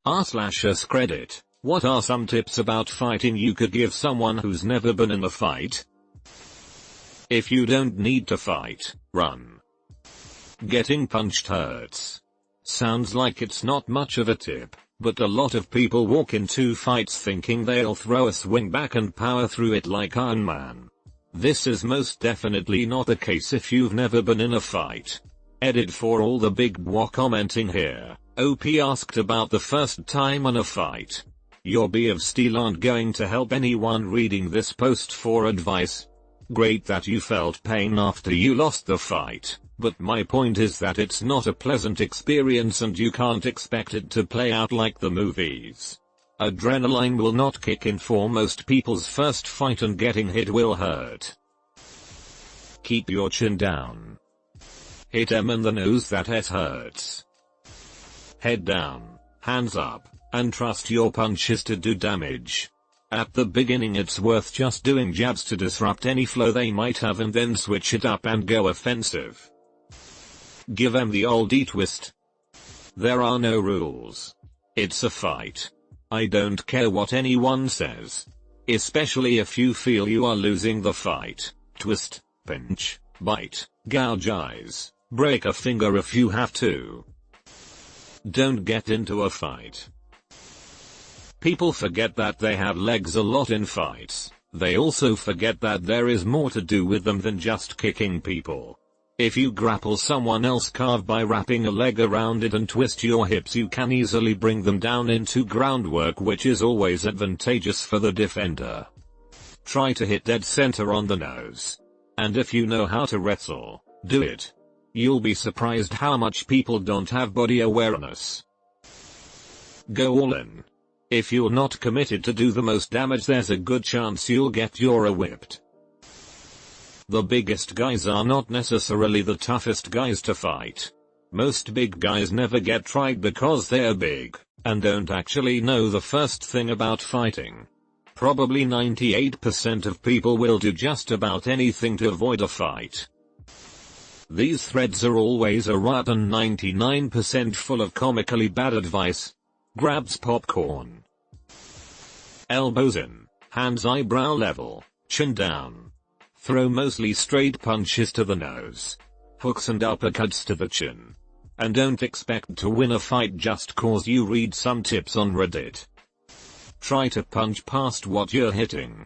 r/AskReddit, what are some tips about fighting you could give someone who's never been in a fight? If you don't need to fight, run. Getting punched hurts. Sounds like it's not much of a tip, but a lot of people walk into fights thinking they'll throw a swing back and power through it like Iron Man. This is most definitely not the case if you've never been in a fight. Edit for all the big bois commenting here. OP asked about the first time in a fight. Your B of steel aren't going to help anyone reading this post for advice. Great that you felt pain after you lost the fight, but my point is that it's not a pleasant experience and you can't expect it to play out like the movies. Adrenaline will not kick in for most people's first fight and getting hit will hurt. Keep your chin down. Hit them in the nose, that hurts. Head down, hands up, and trust your punches to do damage. At the beginning it's worth just doing jabs to disrupt any flow they might have and then switch it up and go offensive. Give them the old E-twist. There are no rules. It's a fight. I don't care what anyone says. Especially if you feel you are losing the fight. Twist, pinch, bite, gouge eyes, break a finger if you have to. Don't get into a fight. People forget that they have legs a lot in fights. They also forget that there is more to do with them than just kicking people. If you grapple someone else carved by wrapping a leg around it and twist your hips, you can easily bring them down into groundwork, which is always advantageous for the defender. Try to hit dead center on the nose. And if you know how to wrestle, do it. You'll be surprised how much people don't have body awareness. Go all in. If you're not committed to do the most damage, there's a good chance you'll get your whipped. The biggest guys are not necessarily the toughest guys to fight. Most big guys never get tried because they're big, and don't actually know the first thing about fighting. Probably 98% of people will do just about anything to avoid a fight. These threads are always a riot and 99% full of comically bad advice. Grabs popcorn. Elbows in, hands eyebrow level, chin down. Throw mostly straight punches to the nose. Hooks and uppercuts to the chin. And don't expect to win a fight just cause you read some tips on Reddit. Try to punch past what you're hitting.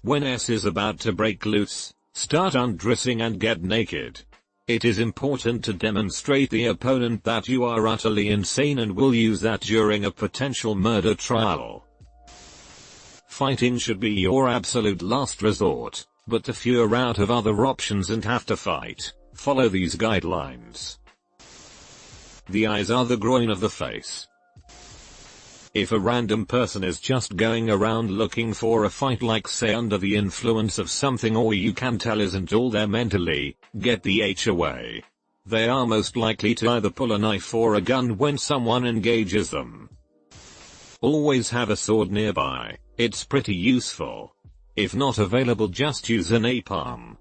When S is about to break loose, start undressing and get naked. It is important to demonstrate the opponent that you are utterly insane and will use that during a potential murder trial. Fighting should be your absolute last resort, but if you're out of other options and have to fight, follow these guidelines. The eyes are the groin of the face. If a random person is just going around looking for a fight, like say under the influence of something, or you can tell isn't all there mentally, get the H away. They are most likely to either pull a knife or a gun when someone engages them. Always have a sword nearby, it's pretty useful. If not available, just use an napalm.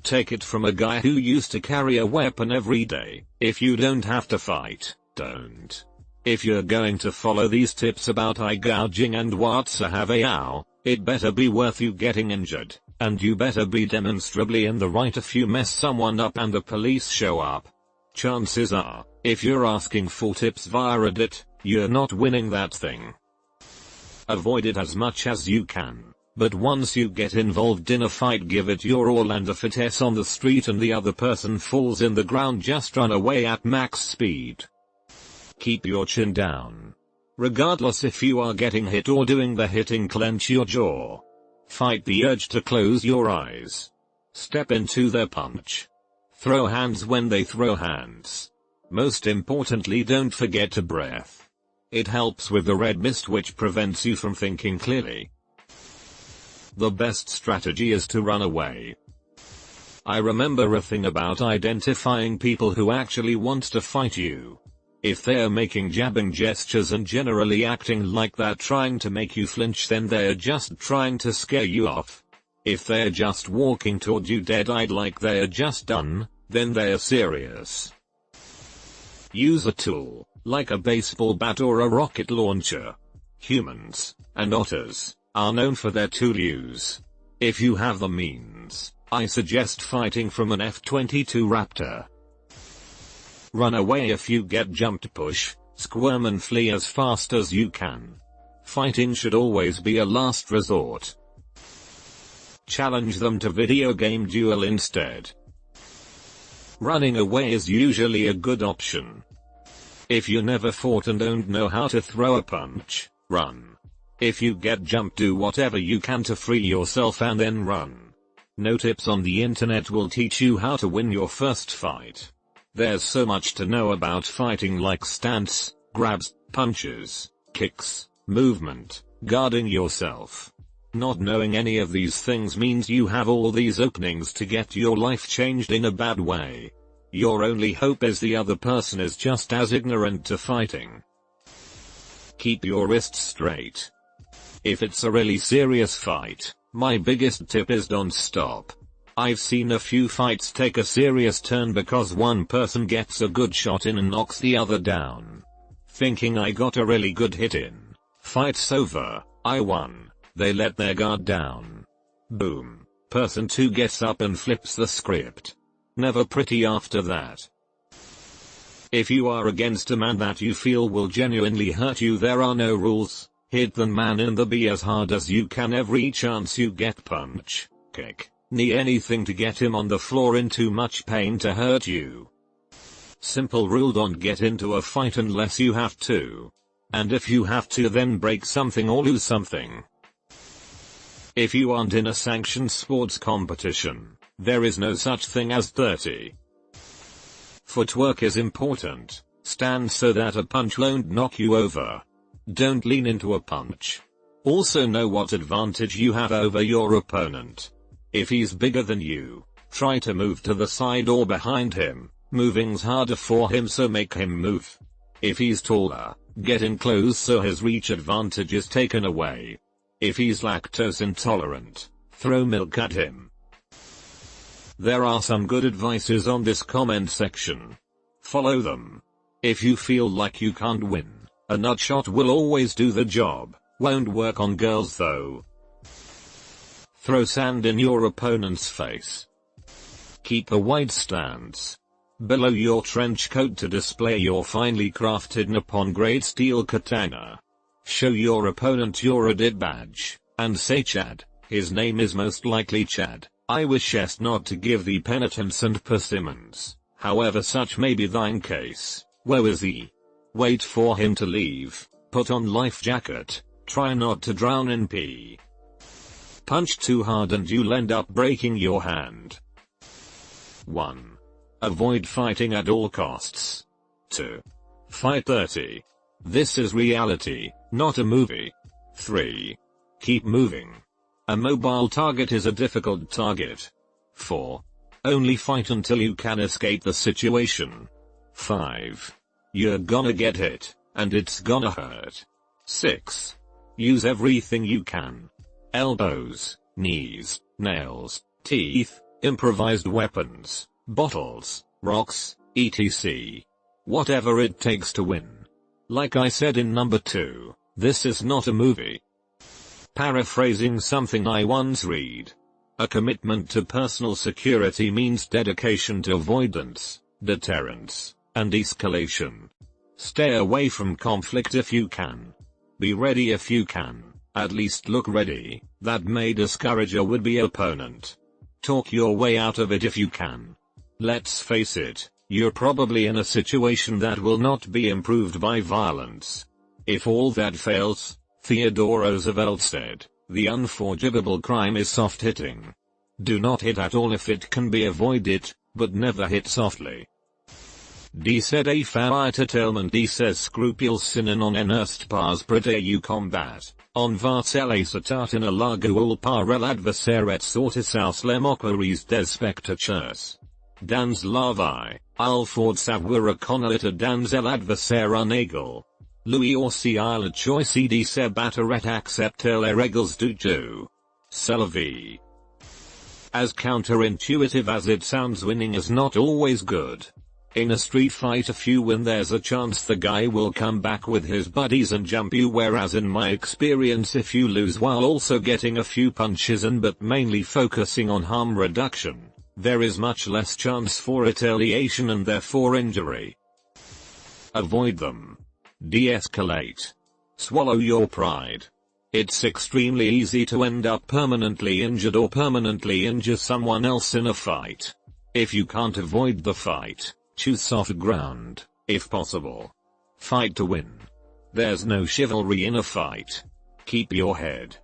Take it from a guy who used to carry a weapon every day. If you don't have to fight, don't. If you're going to follow these tips about eye gouging and what's a have a ow, it better be worth you getting injured, and you better be demonstrably in the right if you mess someone up and the police show up. Chances are, if you're asking for tips via Reddit, you're not winning that thing. Avoid it as much as you can, but once you get involved in a fight, give it your all, and if it's on the street and the other person falls in the ground, just run away at max speed. Keep your chin down. Regardless if you are getting hit or doing the hitting, clench your jaw. Fight the urge to close your eyes. Step into their punch. Throw hands when they throw hands. Most importantly, don't forget to breath. It helps with the red mist, which prevents you from thinking clearly. The best strategy is to run away. I remember a thing about identifying people who actually want to fight you. If they're making jabbing gestures and generally acting like they're trying to make you flinch, then they're just trying to scare you off. If they're just walking toward you dead-eyed like they're just done, then they're serious. Use a tool, like a baseball bat or a rocket launcher. Humans, and otters, are known for their tool use. If you have the means, I suggest fighting from an F-22 Raptor. Run away if you get jumped. Push, squirm and flee as fast as you can. Fighting should always be a last resort. Challenge them to video game duel instead. Running away is usually a good option. If you never fought and don't know how to throw a punch, run. If you get jumped, do whatever you can to free yourself and then run. No tips on the internet will teach you how to win your first fight. There's so much to know about fighting, like stance, grabs, punches, kicks, movement, guarding yourself. Not knowing any of these things means you have all these openings to get your life changed in a bad way. Your only hope is the other person is just as ignorant to fighting. Keep your wrists straight. If it's a really serious fight, my biggest tip is don't stop. I've seen a few fights take a serious turn because one person gets a good shot in and knocks the other down. Thinking I got a really good hit in. Fight's over, I won. They let their guard down. Boom. Person 2 gets up and flips the script. Never pretty after that. If you are against a man that you feel will genuinely hurt you, there are no rules. Hit the man in the B as hard as you can every chance you get. Punch, kick, knee, anything to get him on the floor in too much pain to hurt you. Simple rule: don't get into a fight unless you have to. And if you have to, then break something or lose something. If you aren't in a sanctioned sports competition, there is no such thing as 30. Footwork is important. Stand so that a punch won't knock you over. Don't lean into a punch. Also know what advantage you have over your opponent. If he's bigger than you, try to move to the side or behind him. Moving's harder for him, so make him move. If he's taller, get in close so his reach advantage is taken away. If he's lactose intolerant, throw milk at him. There are some good advices on this comment section. Follow them. If you feel like you can't win, a nut shot will always do the job. Won't work on girls though. Throw sand in your opponent's face. Keep a wide stance below your trench coat to display your finely crafted Nippon-grade steel katana. Show your opponent your AskReddit badge, and say Chad. His name is most likely Chad. I wishest not to give thee penitence and persimmons, however such may be thine case. Woe is thee. Wait for him to leave, put on life jacket, try not to drown in pee. Punch too hard and you'll end up breaking your hand. 1. Avoid fighting at all costs. 2. Fight 30. This is reality, not a movie. 3. Keep moving. A mobile target is a difficult target. 4. Only fight until you can escape the situation. 5. You're gonna get hit, and it's gonna hurt. 6. Use everything you can. Elbows, knees, nails, teeth, improvised weapons, bottles, rocks, etc. Whatever it takes to win. Like I said in number 2, this is not a movie. Paraphrasing something I once read. A commitment to personal security means dedication to avoidance, deterrence, and escalation. Stay away from conflict if you can. Be ready if you can. At least look ready. That may discourage a would-be opponent. Talk your way out of it if you can. Let's face it, you're probably in a situation that will not be improved by violence. If all that fails, Theodore Roosevelt said, the unforgivable crime is soft hitting. Do not hit at all if it can be avoided, but never hit softly. D said a faillement. D says scrupulsinen on en erst pas predaeu combat, on vartele satatin alago par el adversaret sortis aus lemoqueries des spectatures. Dans lavi, al ford savoir connalita dans el adversaire unagel. Louis aussi il choice de se batteret accepter les règles du jeu. C'est la vie. As counterintuitive as it sounds, winning is not always good. In a street fight if you win there's a chance the guy will come back with his buddies and jump you, whereas in my experience if you lose while also getting a few punches in but mainly focusing on harm reduction, there is much less chance for retaliation and therefore injury. Avoid them. De-escalate. Swallow your pride. It's extremely easy to end up permanently injured or permanently injure someone else in a fight. If you can't avoid the fight, choose soft ground, if possible. Fight to win. There's no chivalry in a fight. Keep your head.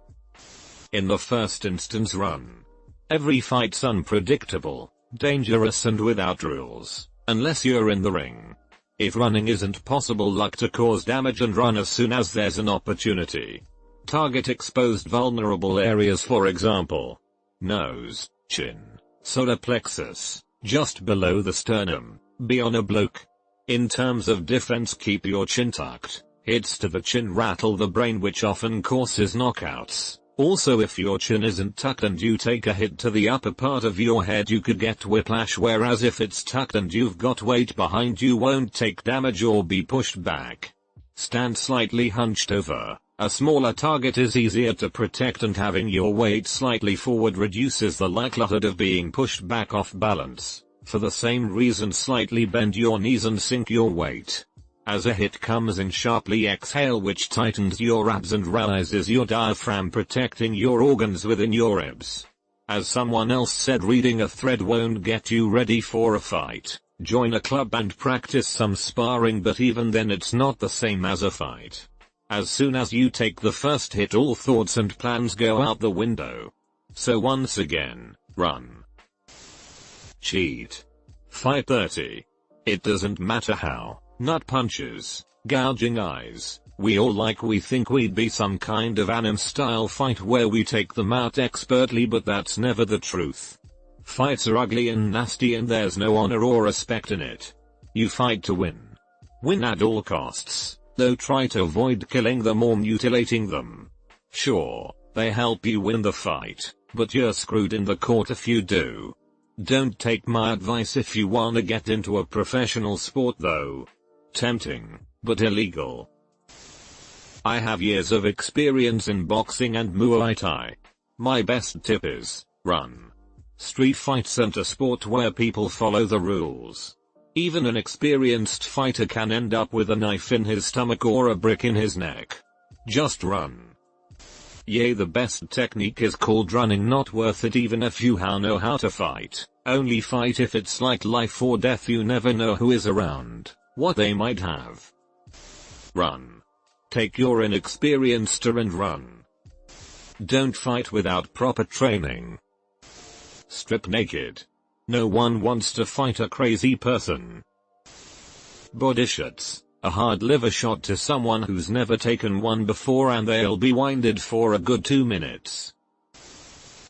In the first instance, run. Every fight's unpredictable, dangerous and without rules, unless you're in the ring. If running isn't possible, look to cause damage and run as soon as there's an opportunity. Target exposed vulnerable areas, for example, nose, chin, solar plexus, just below the sternum, be on a bloke. In terms of defense, keep your chin tucked. Hits to the chin rattle the brain, which often causes knockouts. Also, if your chin isn't tucked and you take a hit to the upper part of your head, you could get whiplash, whereas if it's tucked and you've got weight behind, you won't take damage or be pushed back. Stand slightly hunched over. A smaller target is easier to protect, and having your weight slightly forward reduces the likelihood of being pushed back off balance. For the same reason, slightly bend your knees and sink your weight. As a hit comes in, sharply exhale, which tightens your abs and raises your diaphragm, protecting your organs within your ribs. As someone else said, reading a thread won't get you ready for a fight. Join a club and practice some sparring, but even then it's not the same as a fight. As soon as you take the first hit, all thoughts and plans go out the window. So once again, run. Cheat. Fight dirty. It doesn't matter how. Nut punches, gouging eyes. We think we'd be some kind of anime style fight where we take them out expertly, but that's never the truth. Fights are ugly and nasty, and there's no honor or respect in it. You fight to win. Win at all costs. Though try to avoid killing them or mutilating them. Sure, they help you win the fight, but you're screwed in the court if you do. Don't take my advice if you wanna get into a professional sport though. Tempting, but illegal. I have years of experience in boxing and Muay Thai. My best tip is, run. Street fights aren't a sport where people follow the rules. Even an experienced fighter can end up with a knife in his stomach or a brick in his neck. Just run. Yeah, the best technique is called running. Not worth it even if you know how to fight. Only fight if it's like life or death. You never know who is around, what they might have. Run. Take your inexperienced and run. Don't fight without proper training. Strip naked. No one wants to fight a crazy person. Body shots. A hard liver shot to someone who's never taken one before, and they'll be winded for a good 2 minutes.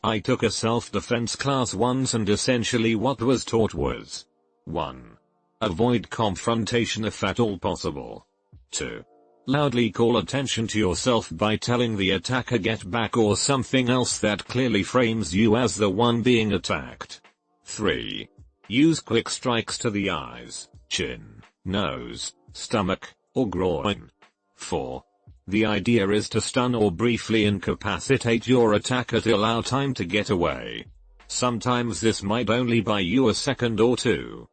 I took a self-defense class once, and essentially what was taught was 1. Avoid confrontation if at all possible. 2. Loudly call attention to yourself by telling the attacker get back or something else that clearly frames you as the one being attacked. 3. Use quick strikes to the eyes, chin, nose, stomach, or groin. 4. The idea is to stun or briefly incapacitate your attacker to allow time to get away. Sometimes this might only buy you a second or two.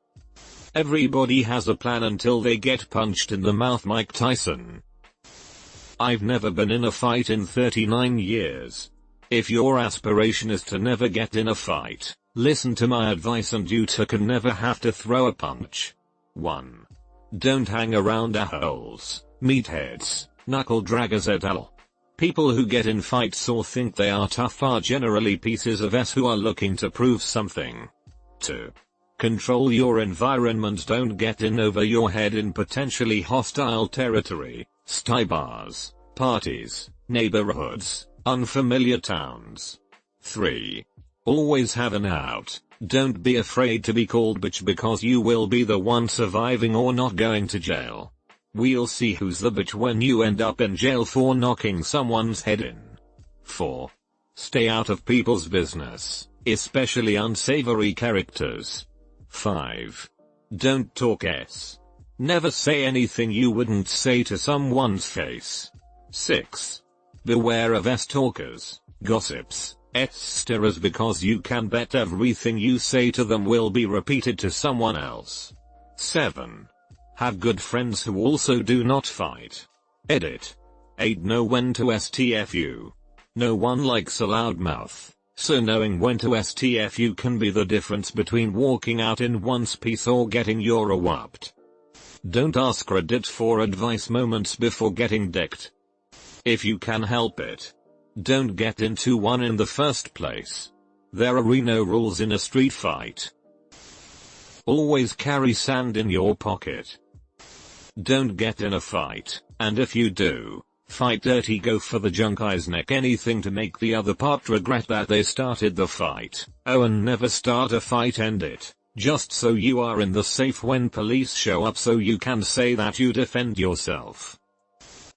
Everybody has a plan until they get punched in the mouth. Mike Tyson. I've never been in a fight in 39 years. If your aspiration is to never get in a fight, listen to my advice and you too can never have to throw a punch. 1. Don't hang around assholes, meatheads, knuckle draggers et al. People who get in fights or think they are tough are generally pieces of s who are looking to prove something. 2. Control your environment. Don't get in over your head in potentially hostile territory, sty bars, parties, neighborhoods, unfamiliar towns. 3. Always have an out. Don't be afraid to be called bitch because you will be the one surviving or not going to jail. We'll see who's the bitch when you end up in jail for knocking someone's head in. 4. Stay out of people's business, especially unsavory characters. 5. Don't talk s. Never say anything you wouldn't say to someone's face. 6. Beware of s-talkers, gossips, s-stirrers, because you can bet everything you say to them will be repeated to someone else. 7. Have good friends who also do not fight. Edit. 8. Know when to STFU. No one likes a loudmouth, so knowing when to STFU can be the difference between walking out in one piece or getting your whopped. Don't ask Reddit for advice moments before getting decked. If you can help it, don't get into one in the first place. There are no rules in a street fight. Always carry sand in your pocket. Don't get in a fight, and if you do, fight dirty, go for the junk eyes neck, anything to make the other part regret that they started the fight. Oh, and never start a fight, end it, just so you are in the safe when police show up so you can say that you defend yourself.